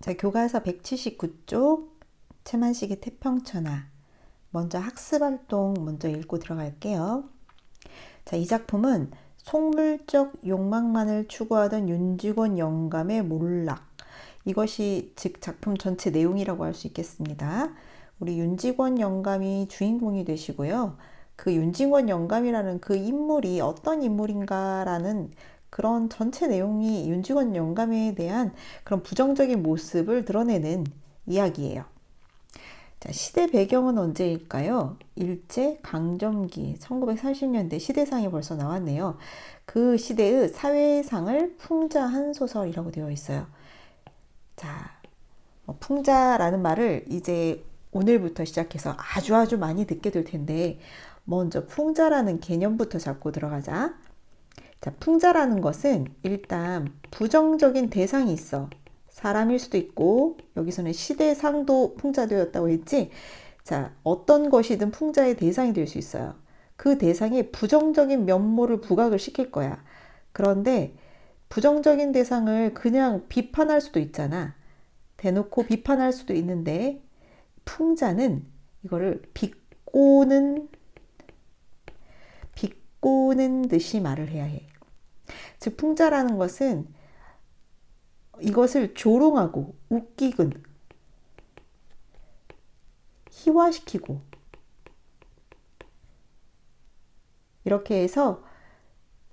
자, 교과서 179쪽 채만식의 태평천하. 먼저 학습활동 먼저 읽고 들어갈게요. 자, 이 작품은 속물적 욕망만을 추구하던 윤직원 영감의 몰락. 이것이 즉 작품 전체 내용이라고 할 수 있겠습니다. 우리 윤직원 영감이 주인공이 되시고요. 그 윤직원 영감이라는 그 인물이 어떤 인물인가라는 그런 전체 내용이 윤직원 영감에 대한 그런 부정적인 모습을 드러내는 이야기예요. 자, 시대 배경은 언제일까요? 일제 강점기 1940년대 시대상이 벌써 나왔네요. 그 시대의 사회상을 풍자한 소설이라고 되어 있어요. 자, 풍자라는 말을 이제 오늘부터 시작해서 아주 많이 듣게 될 텐데, 먼저 풍자라는 개념부터 잡고 들어가자. 자, 풍자라는 것은 일단 부정적인 대상이 있어. 사람일 수도 있고, 여기서는 시대상도 풍자되었다고 했지. 자, 어떤 것이든 풍자의 대상이 될 수 있어요. 그 대상에 부정적인 면모를 부각을 시킬 거야. 그런데 부정적인 대상을 그냥 비판할 수도 있잖아. 대놓고 비판할 수도 있는데, 풍자는 이거를 비꼬는 듯이 말을 해야 해. 즉, 풍자라는 것은 이것을 조롱하고 웃기고 희화시키고 이렇게 해서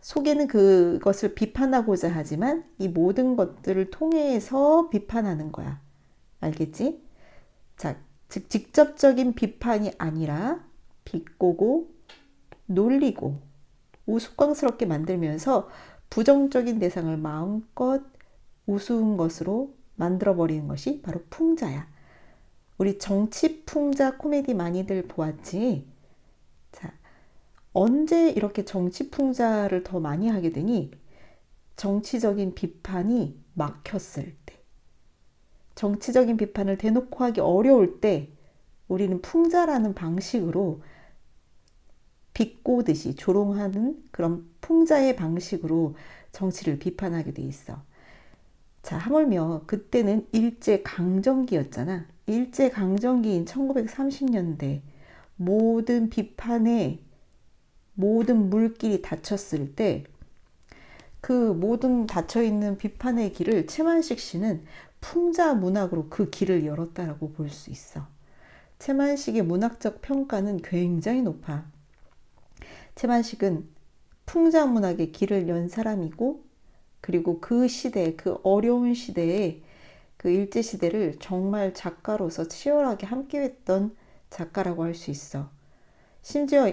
속에는 그것을 비판하고자 하지만 이 모든 것들을 통해서 비판하는 거야. 알겠지? 자, 즉 직접적인 비판이 아니라 비꼬고 놀리고 우스꽝스럽게 만들면서 부정적인 대상을 마음껏 우스운 것으로 만들어버리는 것이 바로 풍자야. 우리 정치 풍자 코미디 많이들 보았지? 자, 언제 이렇게 정치 풍자를 더 많이 하게 되니? 정치적인 비판이 막혔을 때. 정치적인 비판을 대놓고 하기 어려울 때 우리는 풍자라는 방식으로 비꼬듯이 조롱하는 그런 풍자의 방식으로 정치를 비판하게 돼 있어. 자, 하물며 그때는 일제 강점기였잖아. 일제 강점기인 1930년대 모든 비판에 모든 물길이 닫혔을 때 그 모든 닫혀있는 비판의 길을 채만식 씨는 풍자 문학으로 그 길을 열었다라고 볼 수 있어. 채만식의 문학적 평가는 굉장히 높아. 채만식은 풍자 문학의 길을 연 사람이고, 그리고 그 시대, 그 어려운 시대에 그 일제 시대를 정말 작가로서 치열하게 함께했던 작가라고 할 수 있어. 심지어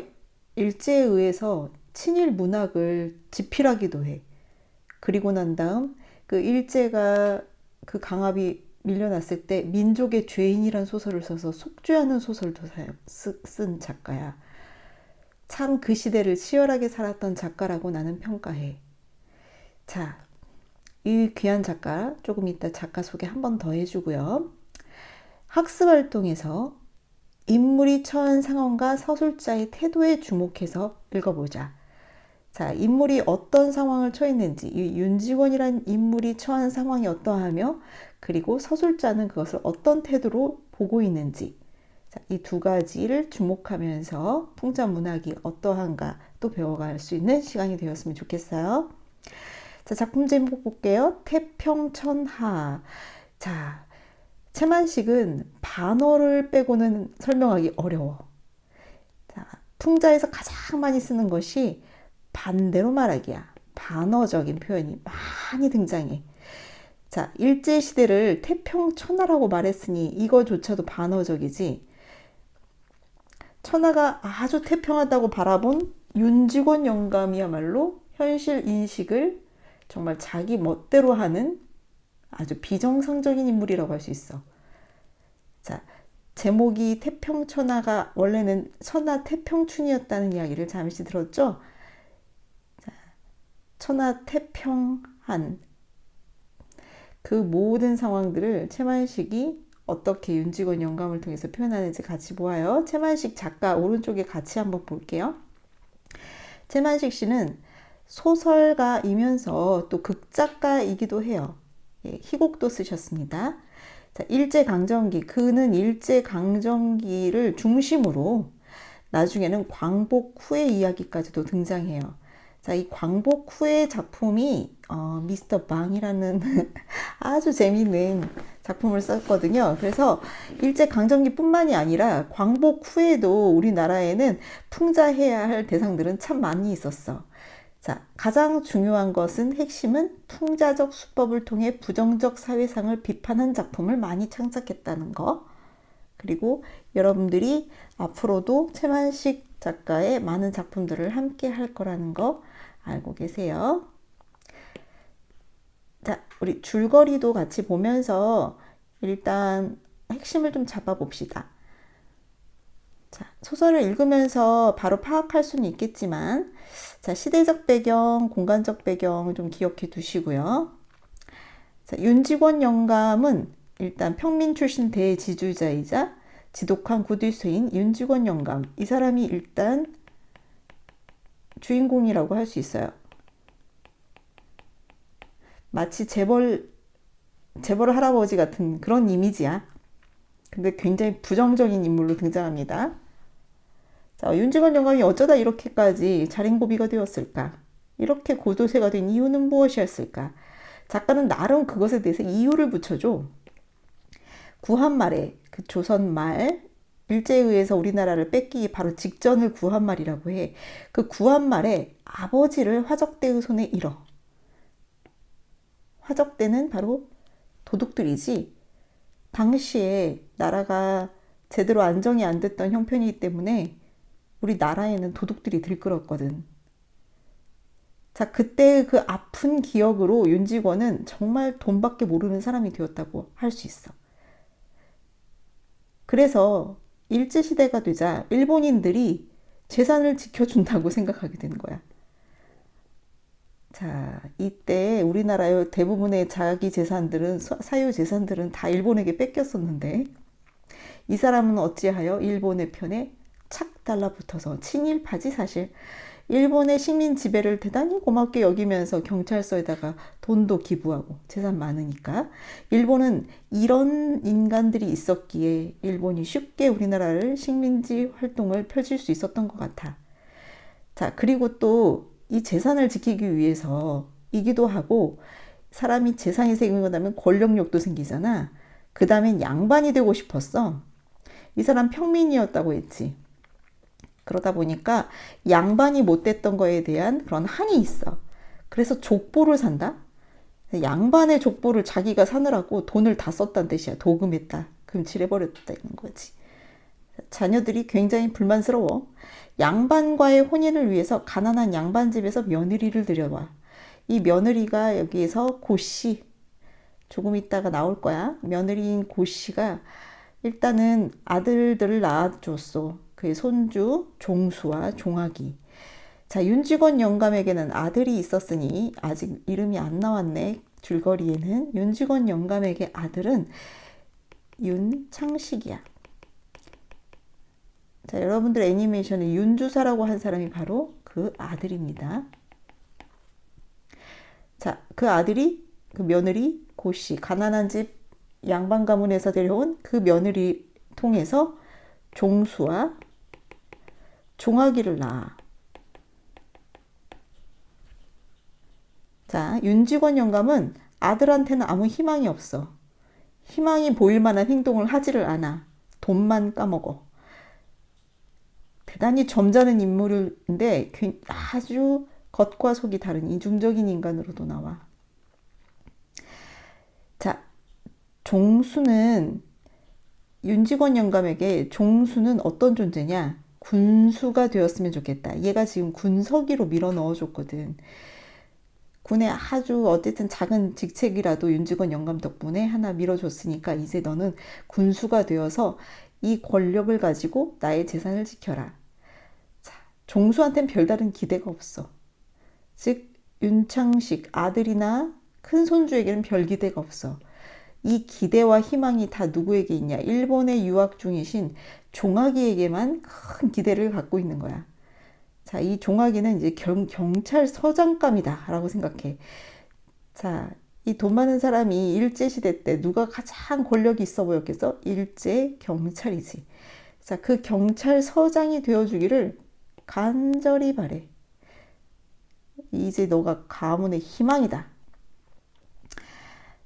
일제에 의해서 친일 문학을 집필하기도 해. 그리고 난 다음 그 일제가 그 강압이 밀려났을 때 민족의 죄인이란 소설을 써서 속죄하는 소설도 쓴 작가야. 참 그 시대를 치열하게 살았던 작가라고 나는 평가해. 자, 이 귀한 작가 조금 이따 작가 소개 한 번 더 해주고요. 학습 활동에서 인물이 처한 상황과 서술자의 태도에 주목해서 읽어보자. 자, 인물이 어떤 상황을 처했는지, 이 윤직원이란 인물이 처한 상황이 어떠하며, 그리고 서술자는 그것을 어떤 태도로 보고 있는지, 이 두 가지를 주목하면서 풍자 문학이 어떠한가 또 배워갈 수 있는 시간이 되었으면 좋겠어요. 자, 작품 제목 볼게요. 태평천하. 자, 채만식은 반어를 빼고는 설명하기 어려워. 자, 풍자에서 가장 많이 쓰는 것이 반대로 말하기야. 반어적인 표현이 많이 등장해. 자, 일제시대를 태평천하라고 말했으니 이거조차도 반어적이지. 천하가 아주 태평하다고 바라본 윤직원 영감이야말로 현실 인식을 정말 자기 멋대로 하는 아주 비정상적인 인물이라고 할 수 있어. 자, 제목이 태평천하가 원래는 천하태평춘이었다는 이야기를 잠시 들었죠? 자, 천하태평한 그 모든 상황들을 채만식이 어떻게 윤직원 영감을 통해서 표현하는지 같이 보아요. 채만식 작가 오른쪽에 같이 한번 볼게요. 채만식 씨는 소설가이면서 또 극작가이기도 해요. 예, 희곡도 쓰셨습니다. 자, 일제강점기. 그는 일제강점기를 중심으로 나중에는 광복 후의 이야기까지도 등장해요. 자, 이 광복 후의 작품이 미스터 방이라는 아주 재미있는 작품을 썼거든요. 그래서 일제강점기뿐만이 아니라 광복 후에도 우리나라에는 풍자해야 할 대상들은 참 많이 있었어. 자, 가장 중요한 것은 핵심은 풍자적 수법을 통해 부정적 사회상을 비판한 작품을 많이 창작했다는 거. 그리고 여러분들이 앞으로도 최만식 작가의 많은 작품들을 함께 할 거라는 거 알고 계세요. 자, 우리 줄거리도 같이 보면서 일단 핵심을 좀 잡아봅시다. 자, 소설을 읽으면서 바로 파악할 수는 있겠지만, 자, 시대적 배경, 공간적 배경을 좀 기억해 두시고요. 자, 윤직원 영감은 일단 평민 출신 대지주자이자 지독한 구두쇠인 윤직원 영감. 이 사람이 일단 주인공이라고 할 수 있어요. 마치 재벌 할아버지 같은 그런 이미지야. 근데 굉장히 부정적인 인물로 등장합니다. 자, 윤직원 영감이 어쩌다 이렇게까지 자린고비가 되었을까? 이렇게 고도세가 된 이유는 무엇이었을까? 작가는 나름 그것에 대해서 이유를 붙여줘. 구한말에 그 조선말 일제에 의해서 우리나라를 뺏기기 바로 직전을 구한말이라고 해. 그 구한말에 아버지를 화적대의 손에 잃어. 화적대는 바로 도둑들이지. 당시에 나라가 제대로 안정이 안 됐던 형편이기 때문에 우리 나라에는 도둑들이 들끓었거든. 자, 그때 그 아픈 기억으로 윤직원은 정말 돈밖에 모르는 사람이 되었다고 할 수 있어. 그래서 일제시대가 되자 일본인들이 재산을 지켜준다고 생각하게 되는 거야. 자, 이때 우리나라의 대부분의 자기 재산들은, 사유 재산들은 다 일본에게 뺏겼었는데, 이 사람은 어찌하여 일본의 편에 착 달라붙어서 친일파지 사실. 일본의 식민 지배를 대단히 고맙게 여기면서 경찰서에다가 돈도 기부하고 재산 많으니까 일본은 이런 인간들이 있었기에 일본이 쉽게 우리나라를 식민지 활동을 펼칠 수 있었던 것 같아. 자, 그리고 또 이 재산을 지키기 위해서 이기도 하고 사람이 재산이 생기고 나면 권력욕도 생기잖아. 그 다음엔 양반이 되고 싶었어. 이 사람 평민이었다고 했지. 그러다 보니까 양반이 못 됐던 거에 대한 그런 한이 있어. 그래서 족보를 산다? 양반의 족보를 자기가 사느라고 돈을 다 썼다는 뜻이야. 도금했다. 금칠해버렸다는 거지. 자녀들이 굉장히 불만스러워. 양반과의 혼인을 위해서 가난한 양반집에서 며느리를 들여와. 이 며느리가 여기에서 고씨, 조금 있다가 나올 거야. 며느리인 고씨가 일단은 아들들을 낳아줬어. 그의 손주 종수와 종학이. 자, 윤직원 영감에게는 아들이 있었으니 아직 이름이 안 나왔네. 줄거리에는 윤직원 영감에게 아들은 윤창식이야. 자, 여러분들 애니메이션에 윤주사라고 한 사람이 바로 그 아들입니다. 자, 그 아들이 그 며느리 고씨, 가난한 집 양반 가문에서 데려온 그 며느리 통해서 종수와 종아기를 낳아. 자, 윤직원 영감은 아들한테는 아무 희망이 없어. 희망이 보일 만한 행동을 하지를 않아. 돈만 까먹어. 대단히 점잖은 인물인데 아주 겉과 속이 다른 이중적인 인간으로도 나와. 자, 종수는 윤직원 영감에게 종수는 어떤 존재냐? 군수가 되었으면 좋겠다. 얘가 지금 군서기로 밀어 넣어줬거든. 군에 아주 어쨌든 작은 직책이라도 윤직원 영감 덕분에 하나 밀어줬으니까 이제 너는 군수가 되어서 이 권력을 가지고 나의 재산을 지켜라. 자, 종수한테는 별다른 기대가 없어. 즉 윤창식 아들이나 큰 손주에게는 별 기대가 없어. 이 기대와 희망이 다 누구에게 있냐? 일본에 유학 중이신 종학이에게만 큰 기대를 갖고 있는 거야. 자, 이 종학이는 이제 경찰서장감이다 라고 생각해. 자, 이 돈 많은 사람이 일제시대 때 누가 가장 권력이 있어 보였겠어? 일제 경찰이지. 자, 그 경찰서장이 되어주기를 간절히 바래. 이제 너가 가문의 희망이다.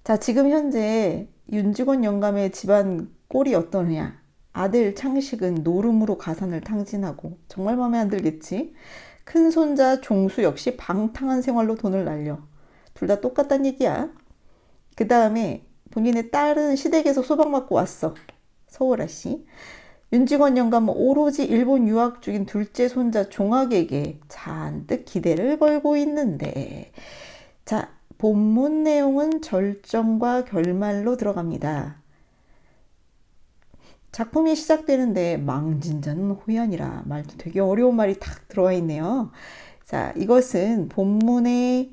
자, 지금 현재 윤직원 영감의 집안 꼴이 어떠냐? 아들 창식은 노름으로 가산을 탕진하고 정말 마음에 안 들겠지? 큰 손자 종수 역시 방탕한 생활로 돈을 날려. 둘 다 똑같단 얘기야. 그 다음에 본인의 딸은 시댁에서 소방받고 왔어. 서울아씨. 윤직원 영감은 오로지 일본 유학 중인 둘째 손자 종학에게 잔뜩 기대를 걸고 있는데, 자, 본문 내용은 절정과 결말로 들어갑니다. 작품이 시작되는데 망진자는 호연이라 말도 되게 어려운 말이 탁 들어와 있네요. 자, 이것은 본문에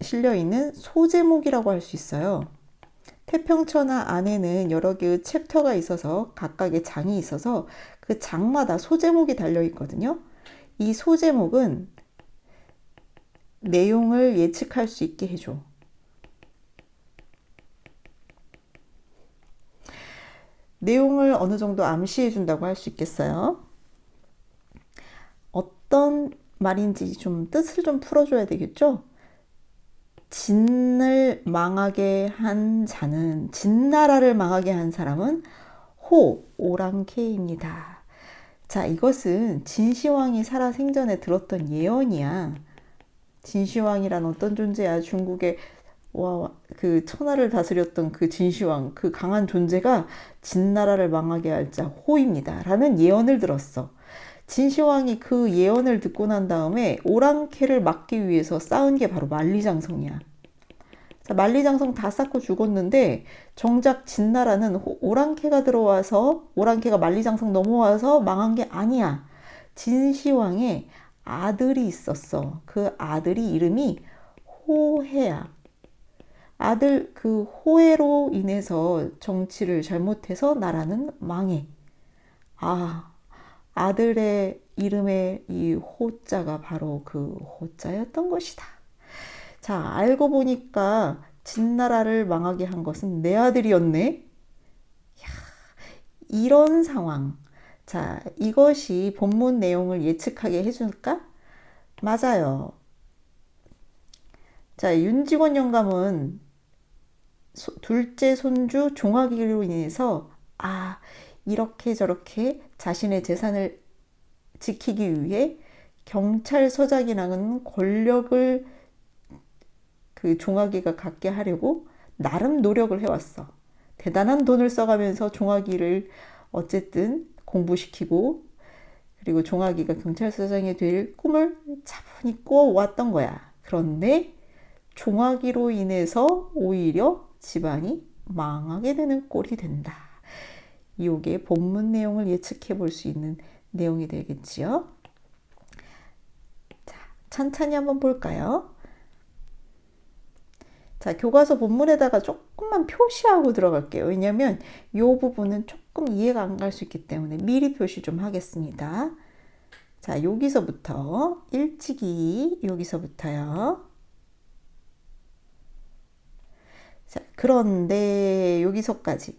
실려있는 소제목이라고 할 수 있어요. 태평천하 안에는 여러 개의 챕터가 있어서 각각의 장이 있어서 그 장마다 소제목이 달려있거든요. 이 소제목은 내용을 예측할 수 있게 해줘. 내용을 어느 정도 암시해 준다고 할 수 있겠어요. 어떤 말인지 좀 뜻을 좀 풀어줘야 되겠죠? 진을 망하게 한 자는, 진나라를 망하게 한 사람은 오랑캐입니다. 자, 이것은 진시황이 살아 생전에 들었던 예언이야. 진시황이란 어떤 존재야? 중국의 그 천하를 다스렸던 그 진시황, 그 강한 존재가 진나라를 망하게 할 자 호입니다. 라는 예언을 들었어. 진시황이 그 예언을 듣고 난 다음에 오랑캐를 막기 위해서 쌓은 게 바로 만리장성이야. 자, 만리장성 다 쌓고 죽었는데 정작 진나라는 오랑캐가 들어와서, 오랑캐가 만리장성 넘어와서 망한 게 아니야. 진시황의 아들이 있었어. 그 아들이 이름이 호해야. 아들 그 호해로 인해서 정치를 잘못해서 나라는 망해. 아들의 이름의 이 호자가 바로 그 호자였던 것이다. 자, 알고 보니까 진나라를 망하게 한 것은 내 아들이었네. 야, 이런 상황. 자, 이것이 본문 내용을 예측하게 해줄까? 맞아요. 자, 윤직원 영감은 둘째 손주 종학이로 인해서 이렇게 저렇게 자신의 재산을 지키기 위해 경찰서장이라는 권력을 그 종학이가 갖게 하려고 나름 노력을 해왔어. 대단한 돈을 써가면서 종학이를 어쨌든 공부시키고, 그리고 종학이가 경찰서장이 될 꿈을 차분히 꾸어왔던 거야. 그런데 종학이로 인해서 오히려 집안이 망하게 되는 꼴이 된다. 이게 본문 내용을 예측해 볼 수 있는 내용이 되겠지요. 자, 천천히 한번 볼까요? 자, 교과서 본문에다가 조금만 표시하고 들어갈게요. 왜냐면 이 부분은 조금 이해가 안 갈 수 있기 때문에 미리 표시 좀 하겠습니다. 자, 여기서부터 일찍이 여기서부터요. 자, 그런데 여기서까지.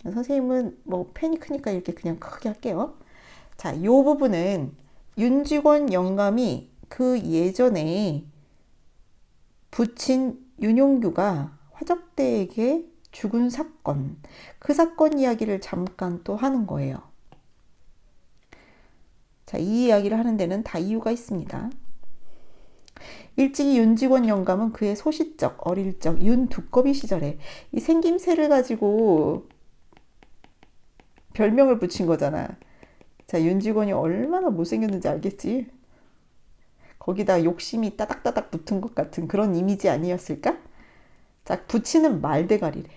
선생님은 뭐 펜이 크니까 이렇게 그냥 크게 할게요. 자, 이 부분은 윤직원 영감이 그 예전에 부친 윤용규가 화적대에게 죽은 사건, 그 사건 이야기를 잠깐 또 하는 거예요. 자, 이 이야기를 하는 데는 다 이유가 있습니다. 일찍이 윤직원 영감은 그의 소시적, 어릴 적, 윤두꺼비 시절에 이 생김새를 가지고 별명을 붙인 거잖아. 자, 윤직원이 얼마나 못생겼는지 알겠지? 거기다 욕심이 따닥따닥 붙은 것 같은 그런 이미지 아니었을까? 자, 붙이는 말대가리래.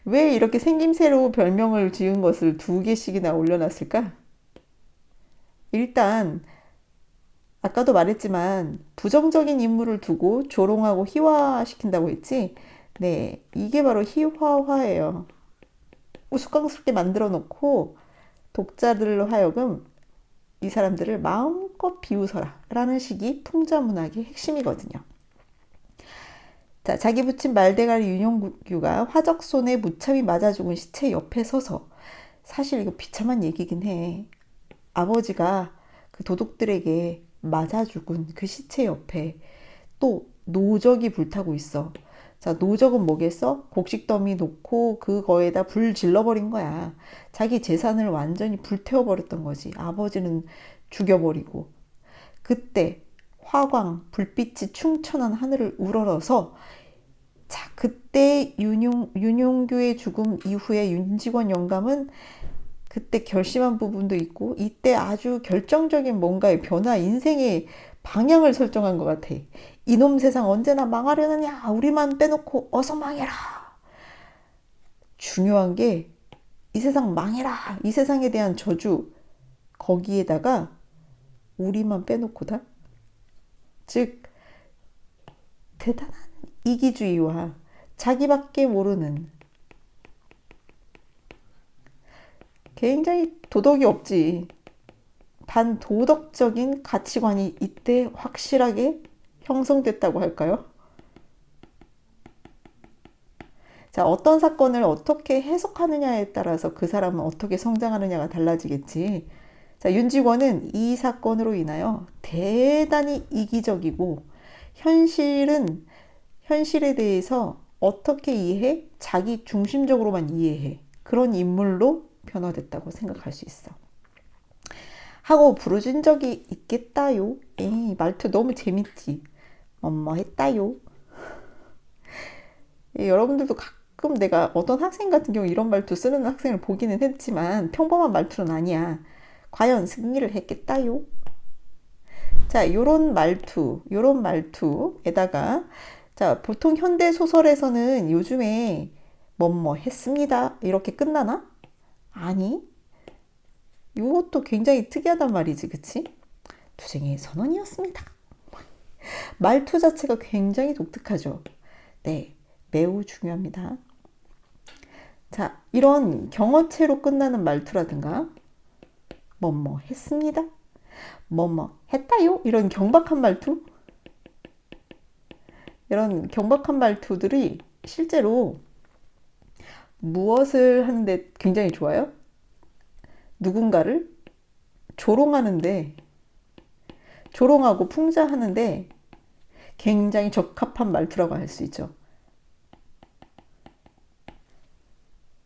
왜 이렇게 생김새로 별명을 지은 것을 2개씩이나 올려놨을까? 일단 아까도 말했지만 부정적인 인물을 두고 조롱하고 희화시킨다고 했지? 네, 이게 바로 희화화예요. 우스꽝스럽게 만들어 놓고 독자들로 하여금 이 사람들을 마음껏 비웃어라 라는 식이 풍자문학의 핵심이거든요. 자, 자기 부친 말대가리 윤용규가 화적손에 무참히 맞아 죽은 시체 옆에 서서, 사실 이거 비참한 얘기긴 해. 아버지가 그 도둑들에게 맞아 죽은 그 시체 옆에 또 노적이 불타고 있어. 자, 노적은 뭐겠어? 곡식더미 놓고 그거에다 불 질러버린 거야. 자기 재산을 완전히 불태워버렸던 거지. 아버지는 죽여버리고. 그때 화광, 불빛이 충천한 하늘을 우러러서, 자, 그때 윤용규의 죽음 이후에 윤직원 영감은 그때 결심한 부분도 있고, 이때 아주 결정적인 뭔가의 변화, 인생의 방향을 설정한 것 같아. 이놈 세상 언제나 망하려느냐, 우리만 빼놓고 어서 망해라. 중요한 게 이 세상 망해라, 이 세상에 대한 저주, 거기에다가 우리만 빼놓고다. 즉 대단한 이기주의와 자기밖에 모르는, 굉장히 도덕이 없지, 반도덕적인 가치관이 이때 확실하게 형성됐다고 할까요? 자, 어떤 사건을 어떻게 해석하느냐에 따라서 그 사람은 어떻게 성장하느냐가 달라지겠지. 자, 윤직원은 이 사건으로 인하여 대단히 이기적이고, 현실에 대해서 어떻게 이해해? 자기 중심적으로만 이해해. 그런 인물로 변화됐다고 생각할 수 있어. 하고 부르진 적이 있겠다요. 에이, 말투 너무 재밌지. 했다요. 여러분들도 가끔 내가 어떤 학생 같은 경우 이런 말투 쓰는 학생을 보기는 했지만 평범한 말투는 아니야. 과연 승리를 했겠다요? 자, 요런 말투에다가, 자, 보통 현대 소설에서는 요즘에 했습니다 이렇게 끝나나? 아니, 이것도 굉장히 특이하단 말이지, 그치? 투쟁의 선언이었습니다. 말투 자체가 굉장히 독특하죠. 네, 매우 중요합니다. 자, 이런 경어체로 끝나는 말투라든가, 했습니다, 했다요, 이런 경박한 말투, 이런 경박한 말투들이 실제로 무엇을 하는데 굉장히 좋아요? 누군가를 조롱하고 풍자하는데 굉장히 적합한 말투라고 할 수 있죠.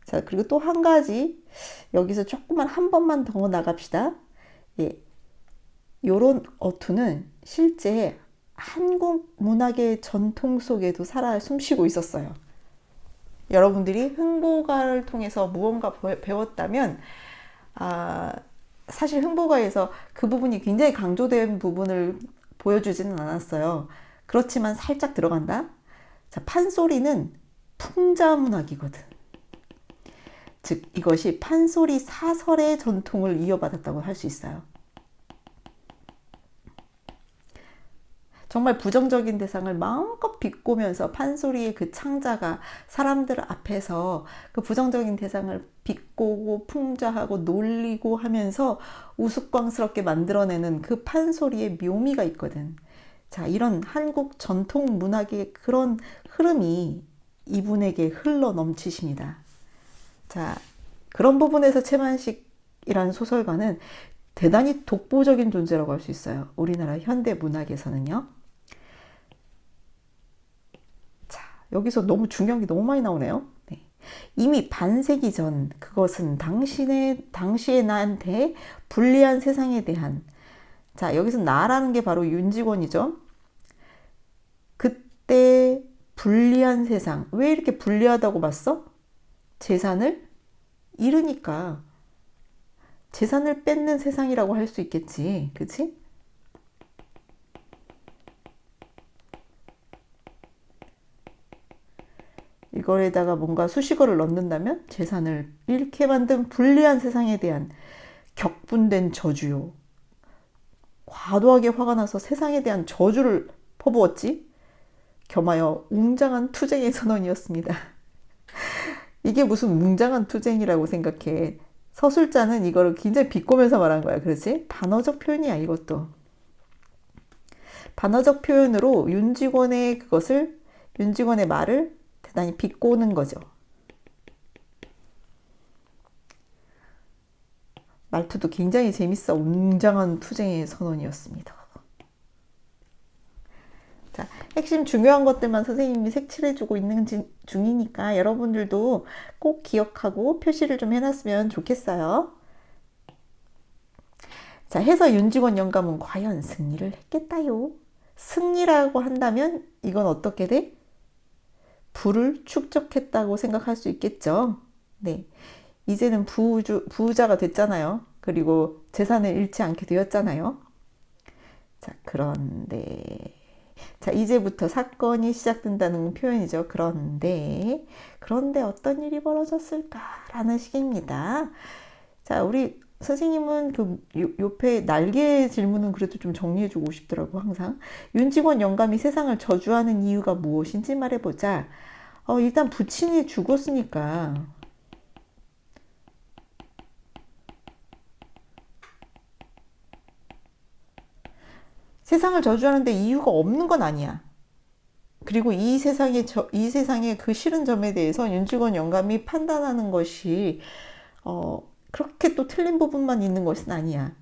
자, 그리고 또 한 가지, 여기서 조금만 한 번만 더 나갑시다. 예, 요런 어투는 실제 한국 문학의 전통 속에도 살아 숨쉬고 있었어요. 여러분들이 흥보가를 통해서 무언가 배웠다면, 사실 흥보가에서 그 부분이 굉장히 강조된 부분을 보여주지는 않았어요. 그렇지만 살짝 들어간다. 자, 판소리는 풍자문학이거든. 즉 이것이 판소리 사설의 전통을 이어받았다고 할 수 있어요. 정말 부정적인 대상을 마음껏 비꼬면서 판소리의 그 창자가 사람들 앞에서 그 부정적인 대상을 비꼬고 풍자하고 놀리고 하면서 우스꽝스럽게 만들어내는 그 판소리의 묘미가 있거든. 자, 이런 한국 전통 문학의 그런 흐름이 이분에게 흘러 넘치십니다. 자, 그런 부분에서 최만식이라는 소설가는 대단히 독보적인 존재라고 할 수 있어요. 우리나라 현대 문학에서는요. 자, 여기서 너무 중요한 게 너무 많이 나오네요. 네. 이미 반세기 전, 그것은 당시에 나한테 불리한 세상에 대한, 자, 여기서 나라는 게 바로 윤직원이죠. 그때 불리한 세상, 왜 이렇게 불리하다고 봤어? 재산을 잃으니까. 재산을 뺏는 세상이라고 할 수 있겠지, 그치? 이거에다가 뭔가 수식어를 넣는다면 재산을 잃게 만든 불리한 세상에 대한 격분된 저주요. 과도하게 화가 나서 세상에 대한 저주를 퍼부었지. 겸하여 웅장한 투쟁의 선언이었습니다. 이게 무슨 웅장한 투쟁이라고 생각해. 서술자는 이거를 굉장히 비꼬면서 말한 거야. 그렇지? 반어적 표현이야, 이것도. 반어적 표현으로 윤직원의 말을 대단히 비꼬는 거죠. 말투도 굉장히 재밌어. 웅장한 투쟁의 선언이었습니다. 자, 핵심 중요한 것들만 선생님이 색칠해주고 있는 중이니까 여러분들도 꼭 기억하고 표시를 좀 해놨으면 좋겠어요. 자, 해서 윤직원 영감은 과연 승리를 했겠다요? 승리라고 한다면 이건 어떻게 돼? 부를 축적했다고 생각할 수 있겠죠. 네. 이제는 부자가 됐잖아요. 그리고 재산을 잃지 않게 되었잖아요. 자, 그런데 자, 이제부터 사건이 시작된다는 표현이죠. 그런데 어떤 일이 벌어졌을까라는 식입니다. 자, 우리 선생님은 그 옆에 날개 질문은 그래도 좀 정리해주고 싶더라고, 항상. 윤직원 영감이 세상을 저주하는 이유가 무엇인지 말해보자. 일단 부친이 죽었으니까. 세상을 저주하는데 이유가 없는 건 아니야. 그리고 이 세상의 그 싫은 점에 대해서 윤직원 영감이 판단하는 것이, 그렇게 또 틀린 부분만 있는 것은 아니야.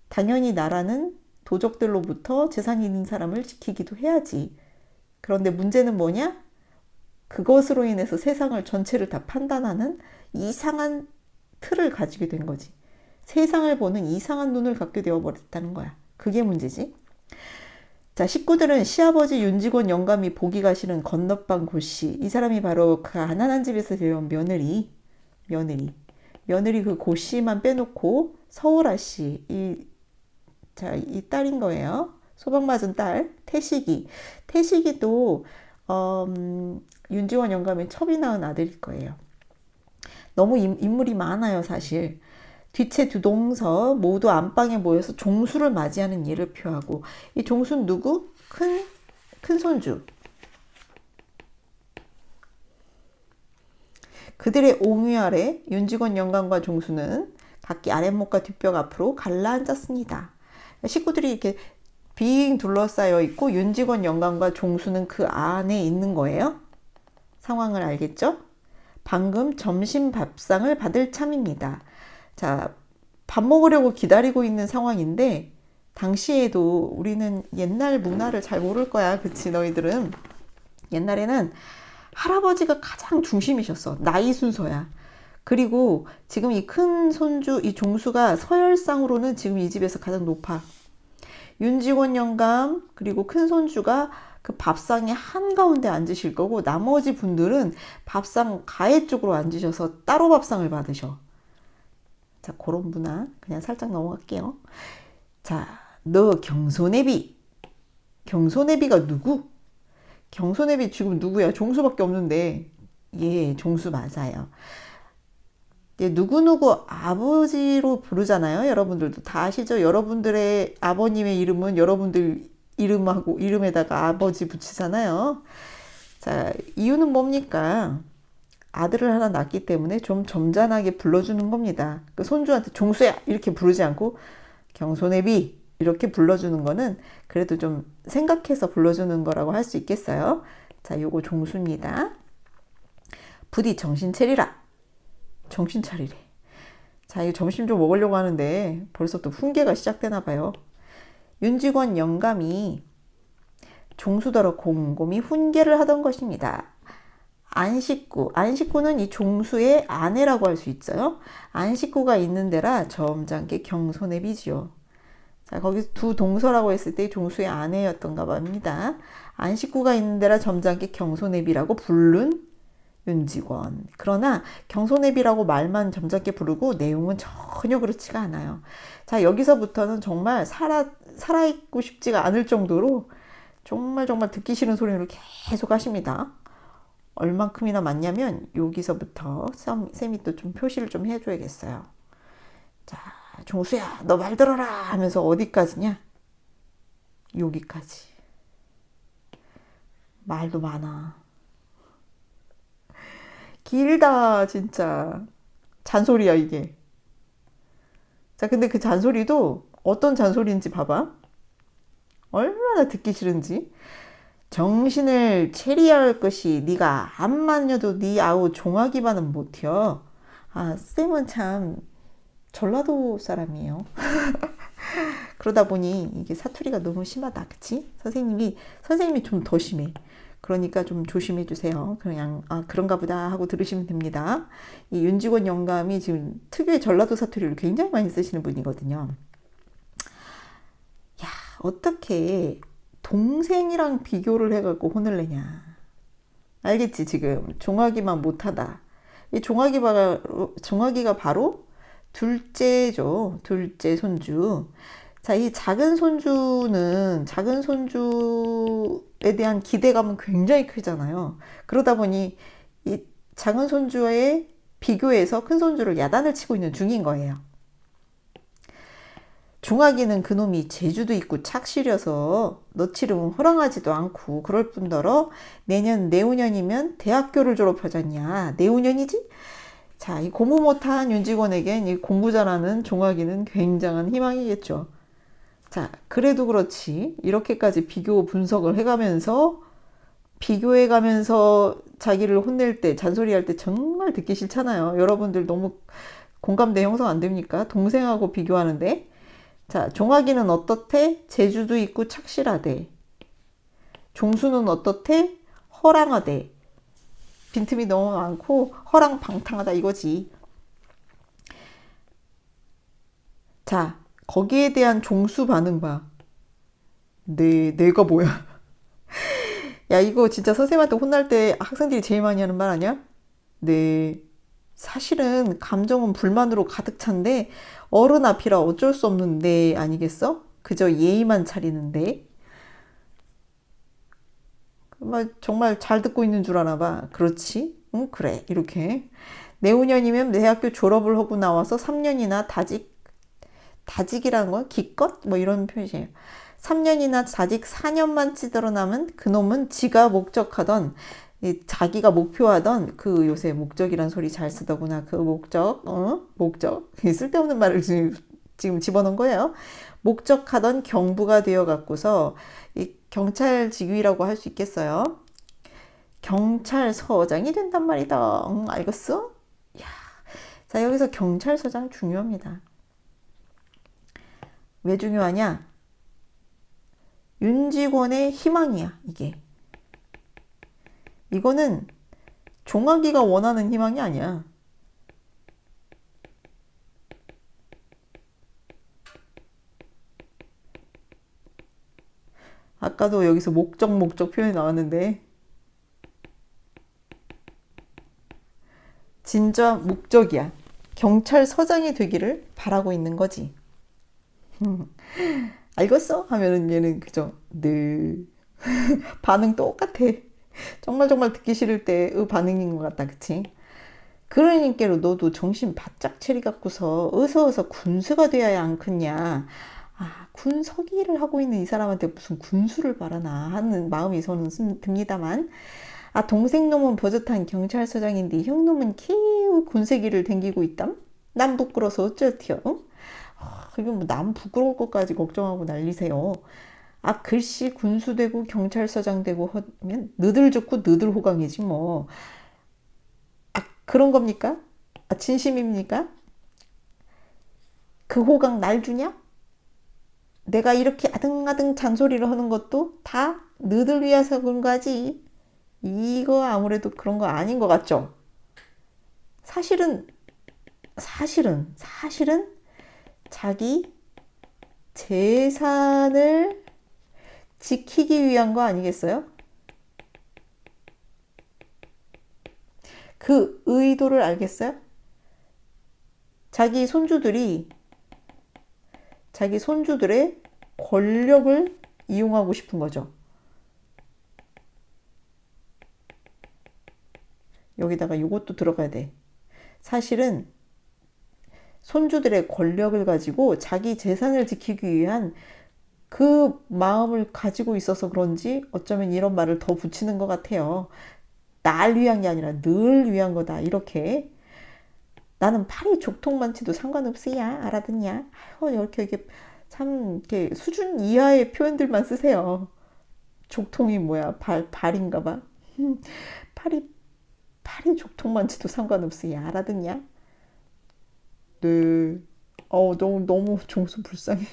당연히 나라는 도적들로부터 재산 있는 사람을 지키기도 해야지. 그런데 문제는 뭐냐? 그것으로 인해서 세상을 전체를 다 판단하는 이상한 틀을 가지게 된 거지. 세상을 보는 이상한 눈을 갖게 되어버렸다는 거야. 그게 문제지. 자, 식구들은 시아버지 윤직원 영감이 보기가 싫은 건너방 고씨. 이 사람이 바로 그 가난한 집에서 데려온 며느리 그 고씨만 빼놓고 서울아 씨, 이 딸인 거예요. 소방 맞은 딸, 태식이. 태식이도, 윤직원 영감의 첩이 낳은 아들일 거예요. 너무 인물이 많아요, 사실. 뒤채 두 동서 모두 안방에 모여서 종수를 맞이하는 예를 표하고, 이 종수는 누구? 큰 손주. 그들의 옹위 아래 윤직원 영감과 종수는 각기 아랫목과 뒷벽 앞으로 갈라앉았습니다. 식구들이 이렇게 빙 둘러싸여 있고 윤직원 영감과 종수는 그 안에 있는 거예요. 상황을 알겠죠? 방금 점심 밥상을 받을 참입니다. 자, 밥 먹으려고 기다리고 있는 상황인데 당시에도 우리는 옛날 문화를 잘 모를 거야. 그치, 너희들은. 옛날에는 할아버지가 가장 중심이셨어. 나이 순서야. 그리고 지금 이 큰 손주, 이 종수가 서열상으로는 지금 이 집에서 가장 높아. 윤직원 영감, 그리고 큰 손주가 그 밥상의 한가운데 앉으실 거고, 나머지 분들은 밥상 가해 쪽으로 앉으셔서 따로 밥상을 받으셔. 자, 그런 문화 그냥 살짝 넘어갈게요. 자, 너 경손애비. 경손애비가 누구? 경손애비 지금 누구야? 종수밖에 없는데. 예, 종수 맞아요. 예, 누구누구 아버지로 부르잖아요. 여러분들도 다 아시죠? 여러분들의 아버님의 이름은 여러분들 이름에다가 아버지 붙이잖아요. 자, 이유는 뭡니까? 아들을 하나 낳기 때문에 좀 점잖하게 불러주는 겁니다. 그 손주한테 종수야 이렇게 부르지 않고 경손애비 이렇게 불러주는 거는 그래도 좀 생각해서 불러주는 거라고 할 수 있겠어요. 자, 요거 종수입니다. 부디 정신 차리라. 정신 차리래. 자, 이거 점심 좀 먹으려고 하는데 벌써 또 훈계가 시작되나 봐요. 윤직원 영감이 종수더러 곰곰이 훈계를 하던 것입니다. 안식구는 이 종수의 아내라고 할 수 있어요. 안식구가 있는 데라 점잖게 경손애비지요. 자, 거기서 두 동서라고 했을 때 종수의 아내였던가 봅니다. 안식구가 있는 데라 점잖게 경손애비라고 부른 윤직원. 그러나 경손애비라고 말만 점잖게 부르고 내용은 전혀 그렇지가 않아요. 자, 여기서부터는 정말 살아있고 싶지가 않을 정도로 정말 듣기 싫은 소리를 계속 하십니다. 얼만큼이나 많냐면 여기서부터 쌤이 또 좀 표시를 좀 해줘야겠어요. 자, 종수야 너 말 들어라 하면서 어디까지냐? 여기까지. 말도 많아. 길다 진짜. 잔소리야, 이게. 자, 근데 그 잔소리도 어떤 잔소리인지 봐봐. 얼마나 듣기 싫은지. 정신을 체리할 것이 네가 암만 여도 네 아우 종아기만은 못혀. 아, 쌤은 참 전라도 사람이에요. 그러다 보니 이게 사투리가 너무 심하다. 그치? 선생님이 좀 더 심해. 그러니까 좀 조심해 주세요. 그냥, 아, 그런가 보다 하고 들으시면 됩니다. 이 윤직원 영감이 지금 특유의 전라도 사투리를 굉장히 많이 쓰시는 분이거든요. 야, 어떻게 동생이랑 비교를 해갖고 혼을 내냐. 알겠지, 지금. 종아기만 못하다. 이 종아기가 바로 둘째죠. 둘째 손주. 자, 이 작은 손주에 대한 기대감은 굉장히 크잖아요. 그러다 보니 이 작은 손주에 비교해서 큰 손주를 야단을 치고 있는 중인 거예요. 종아기는 그놈이 재주도 있고 착실여서 너치름은 허랑하지도 않고 그럴 뿐더러 내후년이면 대학교를 졸업하잖냐. 내후년이지? 자, 이 공부 못한 윤직원에겐 이 공부 잘하는 종아기는 굉장한 희망이겠죠. 자, 그래도 그렇지. 이렇게까지 비교 분석을 비교해가면서 자기를 혼낼 때, 잔소리할 때 정말 듣기 싫잖아요. 여러분들 너무 공감대 형성 안 됩니까? 동생하고 비교하는데. 자, 종아기는 어떻대? 재주도 있고 착실하대. 종수는 어떻대? 허랑하대. 빈틈이 너무 많고 허랑방탕하다 이거지. 자, 거기에 대한 종수 반응 봐. 내가 뭐야? 야, 이거 진짜 선생님한테 혼날 때 학생들이 제일 많이 하는 말 아니야? 네. 사실은 감정은 불만으로 가득 찬데 어른 앞이라 어쩔 수 없는 네 아니겠어? 그저 예의만 차리는데. 정말 잘 듣고 있는 줄 아나 봐. 그렇지? 응, 그래. 이렇게. 내후년이면 대학교 졸업을 하고 나와서 3년이나 다직이라는 건 기껏? 뭐 이런 표시예요. 3년이나 다직 4년만 찌들어 남은 그놈은 지가 자기가 목표하던 그 요새 목적이란 소리 잘 쓰더구나. 그 목적. 쓸데없는 말을 지금 집어넣은 거예요. 목적하던 경부가 되어 갖고서 이 경찰 직위라고 할 수 있겠어요. 경찰서장이 된단 말이다. 알겠어? 야, 자, 여기서 경찰서장 중요합니다. 왜 중요하냐? 윤직원의 희망이야, 이게. 이거는 종아기가 원하는 희망이 아니야. 아까도 여기서 목적 표현이 나왔는데 진짜 목적이야. 경찰서장이 되기를 바라고 있는 거지. 알겠어? 하면은 얘는 그저 늘 반응 똑같아. 정말 듣기 싫을 때의 반응인 것 같다. 그치? 그러니까로 너도 정신 바짝 차리갖고서 어서 군수가 되어야 않겠냐. 아, 군서기를 하고 있는 이 사람한테 무슨 군수를 바라나 하는 마음이 저는 듭니다만. 아, 동생놈은 버젓한 경찰서장인데 형놈은 계속 군세기를 댕기고 있담? 난 부끄러워서 어쩔티요? 응? 이건 뭐 남 부끄러울 것까지 걱정하고 난리세요. 아, 글씨 군수 되고 경찰서장 되고 하면 너들 좋고 너들 호강이지 뭐. 아, 그런 겁니까? 아, 진심입니까? 그 호강 날 주냐? 내가 이렇게 아등아등 잔소리를 하는 것도 다 너들 위해서 그런 거지. 이거 아무래도 그런 거 아닌 것 같죠? 사실은 자기 재산을 지키기 위한 거 아니겠어요? 그 의도를 알겠어요? 자기 손주들의 권력을 이용하고 싶은 거죠. 여기다가 이것도 들어가야 돼. 사실은 손주들의 권력을 가지고 자기 재산을 지키기 위한 그 마음을 가지고 있어서 그런지 어쩌면 이런 말을 더 붙이는 것 같아요. 날 위한 게 아니라 늘 위한 거다. 이렇게. 나는 팔이 족통만치도 상관없어야. 알아듣냐? 아유, 이렇게 참 이렇게 수준 이하의 표현들만 쓰세요. 족통이 뭐야? 발인가 봐. 팔이 족통만치도 상관없어야. 알아듣냐? 네. 너무 종수 불쌍해.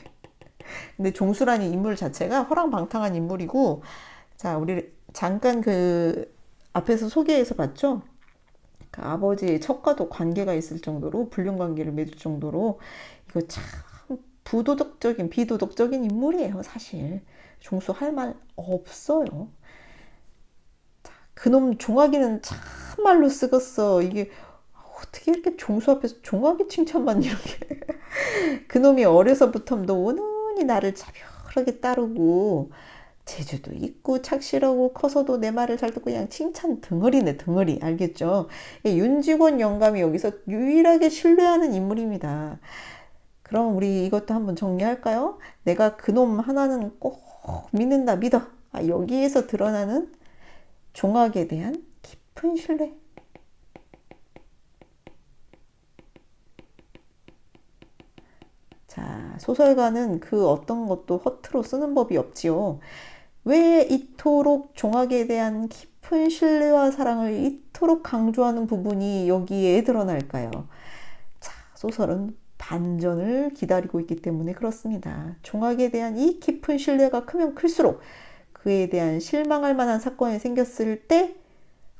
근데 종수라는 인물 자체가 허랑방탕한 인물이고, 자, 우리 잠깐 그 앞에서 소개해서 봤죠? 그 아버지의 척과도 관계가 있을 정도로, 불륜 관계를 맺을 정도로, 이거 참 비도덕적인 인물이에요, 사실. 종수 할 말 없어요. 그놈 종아기는 참말로 쓰겄어. 이게 어떻게 이렇게 종수 앞에서 종아기 칭찬만 이렇게. 그놈이 어려서부터 오는니 나를 차별하게 따르고 재주도 있고 착실하고 커서도 내 말을 잘 듣고 그냥 칭찬 덩어리네, 덩어리. 알겠죠? 윤직원 영감이 여기서 유일하게 신뢰하는 인물입니다. 그럼 우리 이것도 한번 정리할까요? 내가 그놈 하나는 꼭 믿는다, 믿어. 여기에서 드러나는 종학에 대한 깊은 신뢰. 자, 소설가는 그 어떤 것도 허투루 쓰는 법이 없지요. 왜 이토록 종학에 대한 깊은 신뢰와 사랑을 이토록 강조하는 부분이 여기에 드러날까요? 자, 소설은 반전을 기다리고 있기 때문에 그렇습니다. 종학에 대한 이 깊은 신뢰가 크면 클수록 그에 대한 실망할 만한 사건이 생겼을 때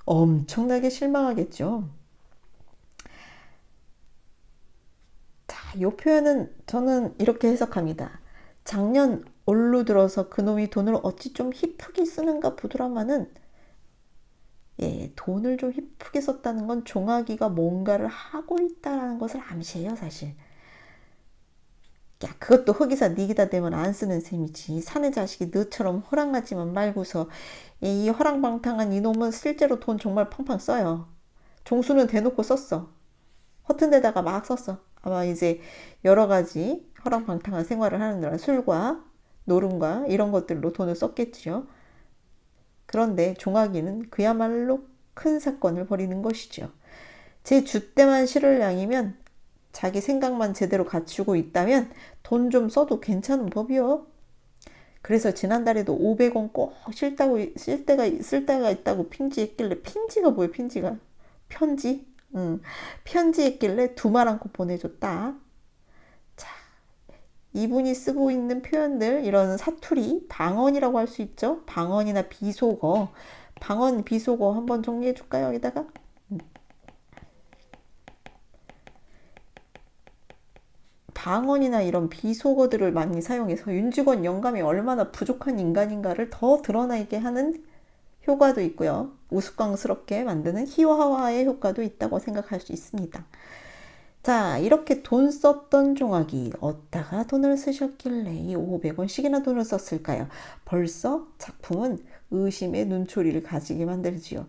엄청나게 실망하겠죠. 자, 이 표현은 저는 이렇게 해석합니다. 작년 올로 들어서 그놈이 돈을 어찌 좀 희프게 쓰는가 보더라마는, 돈을 좀 희프게 썼다는 건 종아기가 뭔가를 하고 있다는 것을 암시해요, 사실. 야, 그것도 흑이사 니기다 되면 안 쓰는 셈이지. 사내 자식이 너처럼 허랑하지만 말고서 이 허랑방탕한 이놈은 실제로 돈 정말 팡팡 써요. 종수는 대놓고 썼어. 허튼 데다가 막 썼어. 아마 이제 여러 가지 허랑방탕한 생활을 하는 데라 술과 노름과 이런 것들로 돈을 썼겠지요. 그런데 종아기는 그야말로 큰 사건을 벌이는 것이죠. 제 주때만 실을 양이면, 자기 생각만 제대로 갖추고 있다면 돈 좀 써도 괜찮은 법이요. 그래서 지난달에도 500원 꼭 쓸 때가 있다고 핑지했길래, 핑지가 뭐예요, 핑지가? 편지? 응. 편지했길래 두말 않고 보내줬다. 자, 이분이 쓰고 있는 표현들, 이런 사투리, 방언이라고 할 수 있죠. 방언이나 비속어. 방언, 비속어 한번 정리해 줄까요, 여기다가? 방언이나 이런 비속어들을 많이 사용해서 윤직원 영감이 얼마나 부족한 인간인가를 더 드러나게 하는 효과도 있고요. 우스꽝스럽게 만드는 희화화의 효과도 있다고 생각할 수 있습니다. 자, 이렇게 돈 썼던 종아기 어디다가 돈을 쓰셨길래 이 500원씩이나 돈을 썼을까요? 벌써 작품은 의심의 눈초리를 가지게 만들지요.